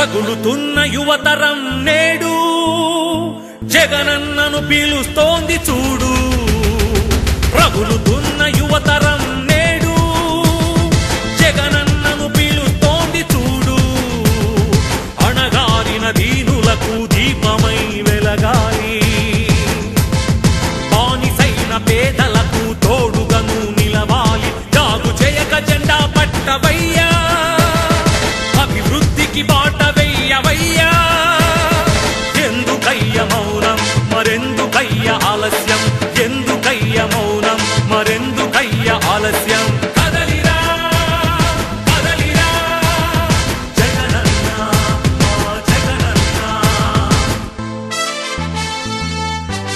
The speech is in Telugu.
రగులుతున్న యువతరం నేడు జగనన్నను పీలుస్తోంది చూడు. రగులుతున్న యువతరం నేడు జగనన్నను పీలుస్తోంది చూడు. అణగారిన దీనులకు దీపమై వెలగాలి, బానిసైన పేదలకు తోడుగను నిలవాలి. జాగు చేయక జెండా పట్టవయ్యా, అభివృద్ధికి బాట వెయ్యవయ్యా. ఎందుకయ్య మౌనం, మరెందుకయ్య ఆలస్యం?